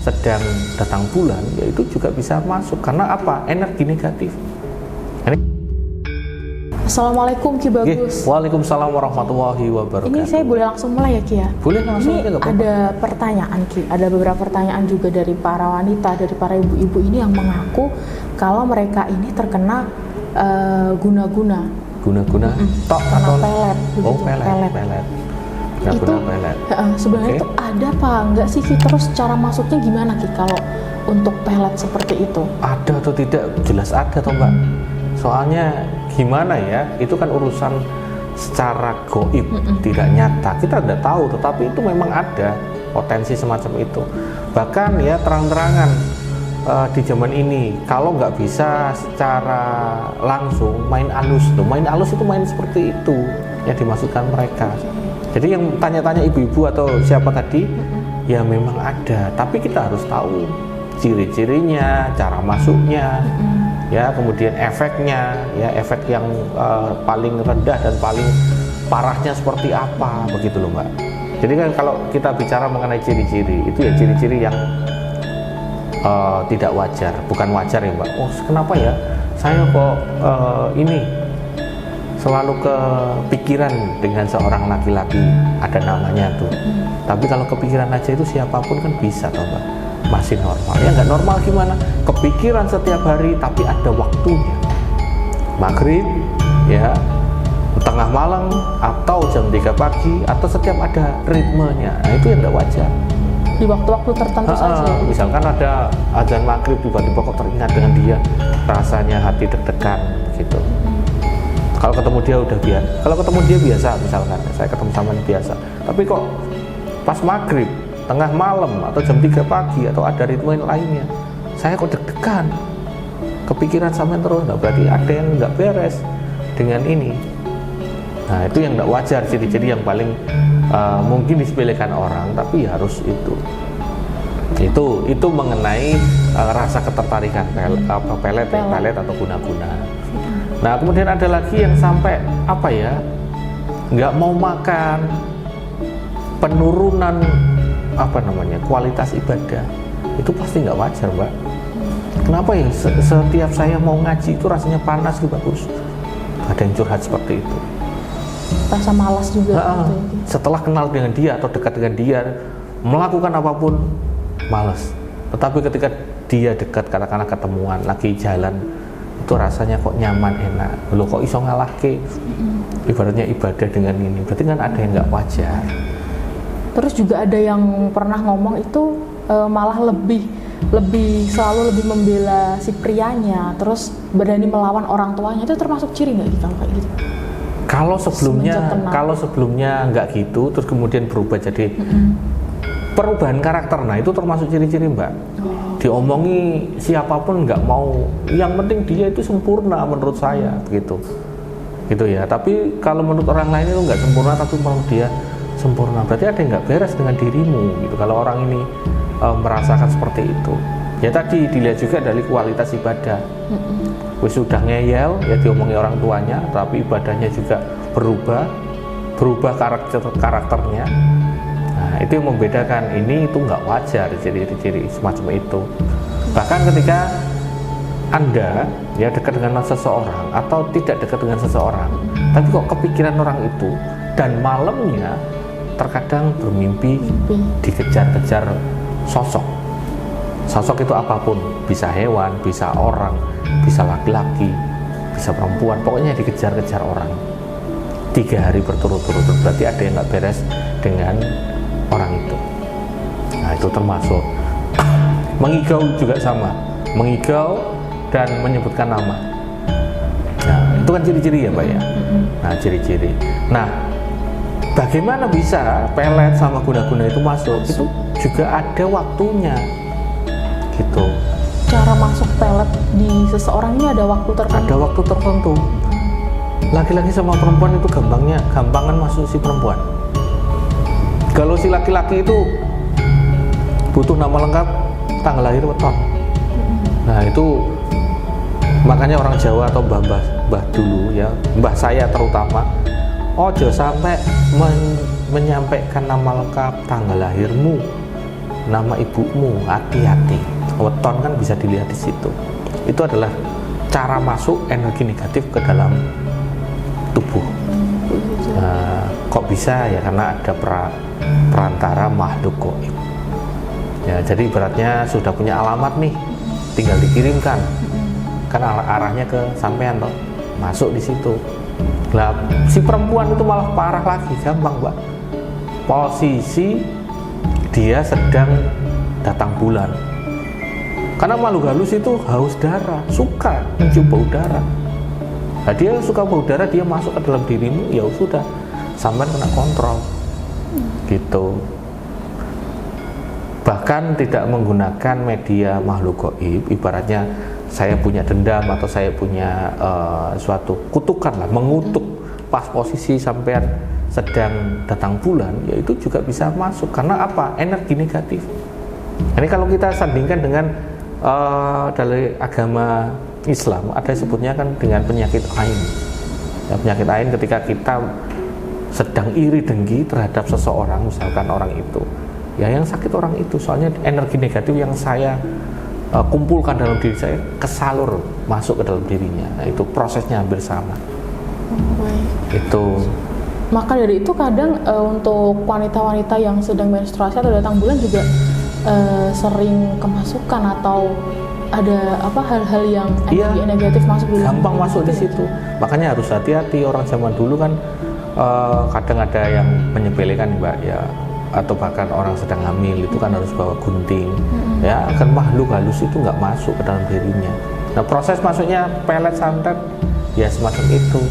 sedang datang bulan, ya itu juga bisa masuk. Karena apa? Energi negatif. Assalamualaikum Ki Bagus. Waalaikumsalam warahmatullahi wabarakatuh. Ini saya boleh langsung mulai ya Ki ya? Boleh langsung aja, Ini ada pertanyaan Ki, ada beberapa pertanyaan juga dari para wanita, dari para ibu-ibu ini yang mengaku kalau mereka ini terkena guna-guna. Guna-guna? Tok Kena atau pelet. Oh, begitu, pelet. Itu Pelet. sebenarnya itu ada apa enggak sih Ki? Terus cara masuknya gimana Ki kalau untuk pelet seperti itu? Ada atau tidak? Jelas ada toh Mbak. Soalnya gimana ya, itu kan urusan secara goib, tidak nyata. Kita tidak tahu, tetapi itu memang ada potensi semacam itu. Bahkan ya terang-terangan di zaman ini, kalau nggak bisa secara langsung main alus tuh, main alus itu main seperti itu yang dimaksudkan mereka. Jadi yang tanya-tanya ibu-ibu atau siapa tadi, ya memang ada. Tapi kita harus tahu ciri-cirinya, cara masuknya. Ya, kemudian efeknya, ya efek yang paling rendah dan paling parahnya seperti apa, begitu loh Mbak. Jadi kan kalau kita bicara mengenai ciri-ciri, itu ya ciri-ciri yang tidak wajar, bukan wajar ya Mbak. Oh kenapa ya saya kok ini selalu kepikiran dengan seorang laki-laki, ada namanya tuh. Tapi kalau kepikiran aja itu siapapun kan bisa toh Mbak. Masih normal. Ya nggak normal gimana? Kepikiran setiap hari tapi ada waktunya. Maghrib, ya, tengah malam, atau jam 3 pagi, atau setiap ada ritmenya. Nah itu yang nggak wajar. Di waktu-waktu tertentu saja. Misalkan ada azan maghrib, tiba-tiba kok teringat dengan dia, rasanya hati deg-degan gitu. Kalau ketemu dia udah biasa. Kalau ketemu dia biasa, misalkan saya ketemu sama dia biasa. Tapi kok pas maghrib, tengah malam atau jam 3 pagi atau ada ritme lainnya, saya kok deg-degan, kepikiran sampai terus. Nah, berarti ada yang nggak beres dengan ini. Nah itu yang nggak wajar, ciri-ciri yang paling mungkin disepelekan orang, tapi ya harus itu mengenai rasa ketertarikan pelet atau guna-guna. Nah kemudian ada lagi yang sampai apa ya, nggak mau makan, penurunan kualitas ibadah, itu pasti nggak wajar Mbak. Kenapa ya setiap saya mau ngaji itu rasanya panas gitu Bagus. Ada yang curhat seperti itu. Rasa malas juga gitu. Setelah kenal dengan dia atau dekat dengan dia, melakukan apapun malas. Tetapi ketika dia dekat, katakanlah ketemuan lagi jalan, itu rasanya kok nyaman, enak. Loh kok iso ngalahke ibaratnya ibadah dengan ini, berarti kan ada yang nggak wajar. Terus juga ada yang pernah ngomong itu malah lebih selalu lebih membela si prianya, terus berani melawan orang tuanya. Itu termasuk ciri nggak gitu kayak gitu? Kalau sebelumnya nggak gitu, terus kemudian berubah jadi perubahan karakter, nah itu termasuk ciri-ciri Mbak. Diomongi siapapun nggak mau, yang penting dia itu sempurna menurut saya, gitu ya. Tapi kalau menurut orang lain itu nggak sempurna, tapi menurut dia sempurna, berarti ada yang nggak beres dengan dirimu gitu. Kalau orang ini merasakan seperti itu, ya tadi dilihat juga dari kualitas ibadah. Wis sudah ngeyel ya diomongi orang tuanya, tapi ibadahnya juga berubah karakternya. Nah itu yang membedakan, ini itu nggak wajar, ciri-ciri semacam itu. Bahkan ketika Anda ya dekat dengan seseorang atau tidak dekat dengan seseorang, tapi kok kepikiran orang itu, dan malamnya terkadang bermimpi dikejar-kejar sosok itu apapun, bisa hewan, bisa orang, bisa laki-laki, bisa perempuan, pokoknya dikejar-kejar orang 3 hari berturut-turut, berarti ada yang nggak beres dengan orang itu. Nah itu termasuk mengigau juga sama, mengigau dan menyebutkan nama. Nah itu kan ciri-ciri ya Mbak ya. Nah ciri-ciri. Nah bagaimana bisa pelet sama guna-guna itu masuk? Itu juga ada waktunya gitu. Cara masuk pelet di seseorang ini ada waktu tertentu? Ada waktu tertentu. Laki-laki sama perempuan itu gampangan masuk si perempuan. Kalau si laki-laki itu butuh nama lengkap, tanggal lahir, weton. Nah itu makanya orang Jawa atau mbah dulu ya, mbah saya terutama, ojo sampai menyampaikan nama lengkap, tanggal lahirmu, nama ibumu, hati-hati. Weton kan bisa dilihat di situ. Itu adalah cara masuk energi negatif ke dalam tubuh. Kok bisa ya, karena ada perantara makhluk gaib. Ya, jadi ibaratnya sudah punya alamat nih, tinggal dikirimkan. Kan arahnya ke sampean toh, masuk di situ. Lah, si perempuan itu malah parah lagi, gampang, Mbak. Posisi dia sedang datang bulan. Karena makhluk halus itu haus darah, suka mencium bau darah. Nah, dia suka bau darah, dia masuk ke dalam dirimu, ya sudah, sampean kena kontrol. Gitu. Bahkan tidak menggunakan media makhluk gaib, ibaratnya saya punya dendam atau saya punya suatu kutukan lah, mengutuk pas posisi sampean sedang datang bulan, ya itu juga bisa masuk. Karena apa? Energi negatif. Ini kalau kita sandingkan dengan dari agama Islam, ada sebutnya kan dengan penyakit ain. Ya, penyakit ain ketika kita sedang iri dengki terhadap seseorang, misalkan orang itu, ya yang sakit orang itu, soalnya energi negatif yang saya kumpulkan dalam diri saya kesalur masuk ke dalam dirinya. Nah, itu prosesnya hampir sama. Itu. Maka dari itu kadang untuk wanita-wanita yang sedang menstruasi atau datang bulan juga sering kemasukan atau ada hal-hal yang energi negatif masuk dulu. Gampang masuk di situ. Makanya harus hati-hati. Orang zaman dulu kan kadang ada yang menyepelekan, Mbak, ya, atau bahkan orang sedang hamil itu kan harus bawa gunting, ya, agar makhluk halus itu nggak masuk ke dalam dirinya. Nah, proses masuknya pelet santet ya semacam itu.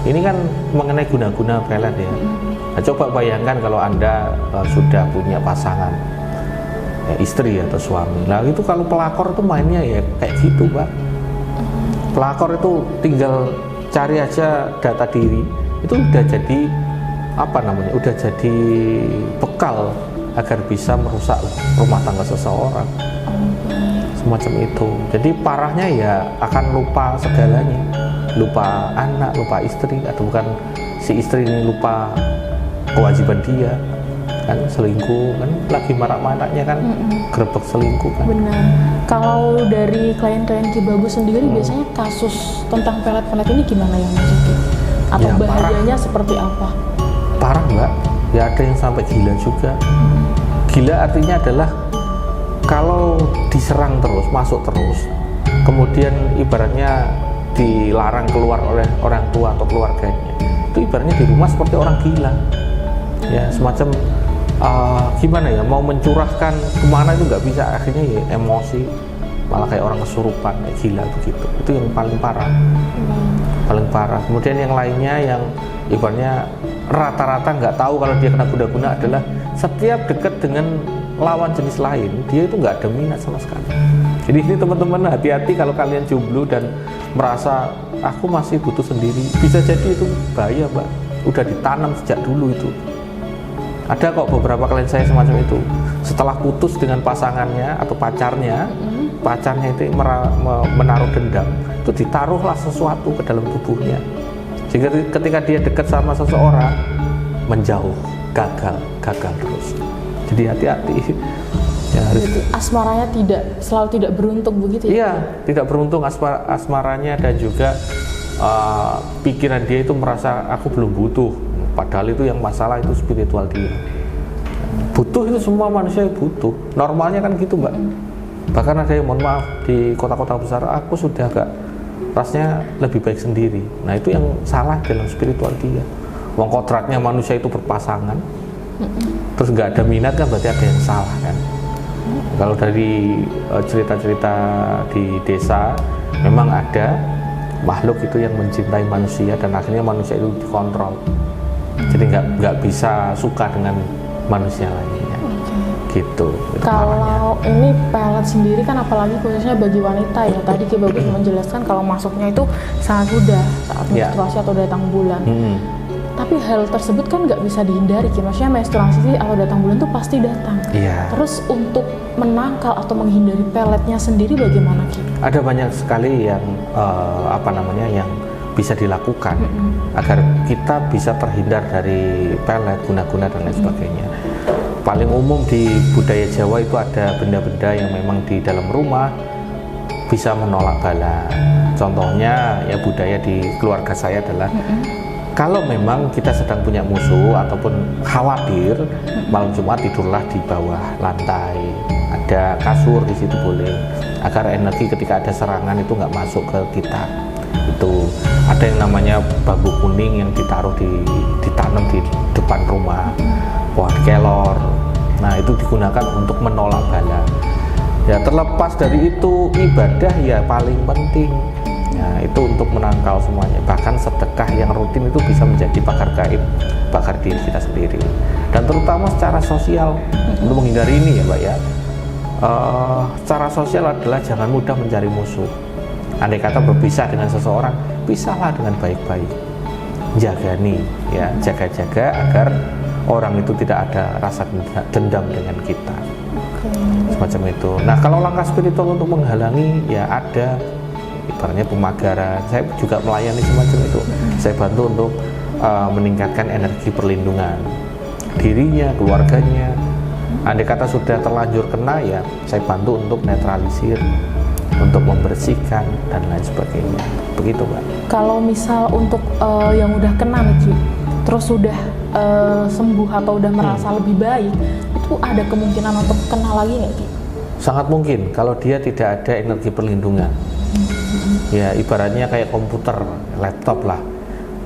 Ini kan mengenai guna-guna pelet ya. Nah, coba bayangkan kalau Anda sudah punya pasangan, ya, istri atau suami. Nah, itu kalau pelakor itu mainnya ya kayak gitu, Mbak. Pelakor itu tinggal cari aja data diri, itu udah jadi udah jadi bekal agar bisa merusak rumah tangga seseorang. Semacam itu. Jadi parahnya ya akan lupa segalanya, lupa anak, lupa istri, atau bukan si istri ini lupa kewajiban dia, kan selingkuh, kan lagi marak-maraknya kan gerebek selingkuh kan. Benar. Kalau dari klien-klien Ki Bagus sendiri biasanya kasus tentang pelet-pelet ini gimana yang masuk? Atau Ya, bahayanya seperti apa? Parah, Mbak. Ya ada yang sampai gila juga. Gila artinya adalah kalau diserang terus, masuk terus, kemudian ibaratnya dilarang keluar oleh orang tua atau keluarganya, itu ibaratnya di rumah seperti orang gila. Ya semacam gimana ya, mau mencurahkan kemana itu nggak bisa, akhirnya ya emosi, malah kayak orang kesurupan, kayak gila begitu. Itu yang paling parah. Paling parah. Kemudian yang lainnya yang ibaratnya rata-rata nggak tahu kalau dia kena guna-guna adalah setiap dekat dengan lawan jenis lain, dia itu nggak ada minat sama sekali. Jadi ini teman-teman hati-hati kalau kalian jomblo dan merasa aku masih butuh sendiri, bisa jadi itu bahaya, Mbak. Udah ditanam sejak dulu itu. Ada kok beberapa klien saya semacam itu. Setelah putus dengan pasangannya atau pacarnya itu menaruh dendam, itu ditaruhlah sesuatu ke dalam tubuhnya. Sehingga ketika dia dekat sama seseorang, menjauh, gagal terus. Jadi hati-hati. Ya, harus. Asmaranya selalu tidak beruntung begitu ya? Iya, tidak beruntung asmaranya, dan juga pikiran dia itu merasa aku belum butuh. Padahal itu yang masalah itu spiritual dia. Butuh itu semua manusia butuh. Normalnya kan gitu, Mbak. Bahkan ada yang mohon maaf di kota-kota besar, aku sudah agak rasanya lebih baik sendiri. Nah itu yang salah dalam spiritual dia. Wong kodratnya manusia itu berpasangan, terus nggak ada minat kan berarti ada yang salah kan. Kalau dari cerita-cerita di desa, memang ada makhluk itu yang mencintai manusia dan akhirnya manusia itu dikontrol. Jadi nggak bisa suka dengan manusia lainnya. Gitu. Kalau ini pelet sendiri kan apalagi khususnya bagi wanita ya, tadi Ki Bagus menjelaskan kalau masuknya itu sangat mudah saat menstruasi atau datang bulan. Tapi hal tersebut kan nggak bisa dihindari, Ki. Maksudnya menstruasi atau datang bulan itu pasti datang. Terus untuk menangkal atau menghindari peletnya sendiri bagaimana, Ki? Ada banyak sekali yang yang bisa dilakukan agar kita bisa terhindar dari pelet, guna-guna dan lain sebagainya. Paling umum di budaya Jawa itu ada benda-benda yang memang di dalam rumah bisa menolak bala. Contohnya ya budaya di keluarga saya adalah kalau memang kita sedang punya musuh ataupun khawatir, malam Jumat tidurlah di bawah lantai. Ada kasur di situ boleh, agar energi ketika ada serangan itu nggak masuk ke kita. Itu ada yang namanya bambu kuning yang ditanam di depan rumah, pohon kelor. Nah itu digunakan untuk menolak bala. Ya terlepas dari itu, ibadah ya paling penting. Nah itu untuk menangkal semuanya. Bahkan sedekah yang rutin itu bisa menjadi pagar gaib, pagar diri kita sendiri. Dan terutama secara sosial, untuk menghindari ini ya Mbak ya, secara sosial adalah jangan mudah mencari musuh. Andai kata berpisah dengan seseorang, pisahlah dengan baik-baik. Jagani ya, jaga-jaga agar orang itu tidak ada rasa dendam dengan kita. Semacam itu. Nah kalau langkah spiritual untuk menghalangi ya ada, ibaratnya pemagaran. Saya juga melayani semacam itu. Saya bantu untuk meningkatkan energi perlindungan dirinya, keluarganya. Andai kata sudah terlanjur kena ya saya bantu untuk netralisir, untuk membersihkan dan lain sebagainya. Begitu Mbak. Kalau misal untuk yang udah kena nih Ki, terus sudah sembuh atau udah merasa lebih baik, itu ada kemungkinan untuk kena lagi nggak Ki? Sangat mungkin kalau dia tidak ada energi perlindungan. Ya ibaratnya kayak komputer, laptop lah,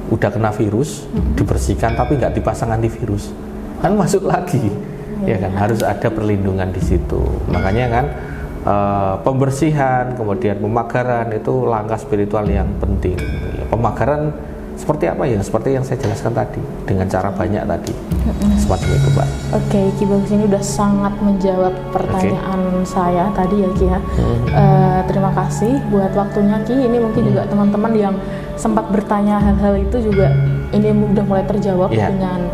udah kena virus, dibersihkan tapi nggak dipasang antivirus, kan masuk lagi. Ya kan harus ada perlindungan di situ. Makanya kan pembersihan, kemudian pemagaran itu langkah spiritual yang penting. Pemagaran seperti apa ya? Seperti yang saya jelaskan tadi, dengan cara banyak tadi. Semacam itu Mbak. Oke, Ki Bagus ini udah sangat menjawab pertanyaan saya tadi ya Ki ya. Terima kasih buat waktunya Ki. Ini mungkin juga teman-teman yang sempat bertanya hal-hal itu juga ini udah mulai terjawab dengan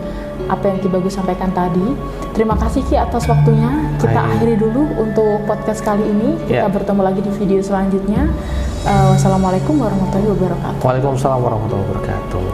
apa yang Ki Bagus sampaikan tadi. Terima kasih Ki atas waktunya. Kita akhiri dulu untuk podcast kali ini. Kita bertemu lagi di video selanjutnya. Wassalamualaikum warahmatullahi wabarakatuh. Waalaikumsalam warahmatullahi wabarakatuh.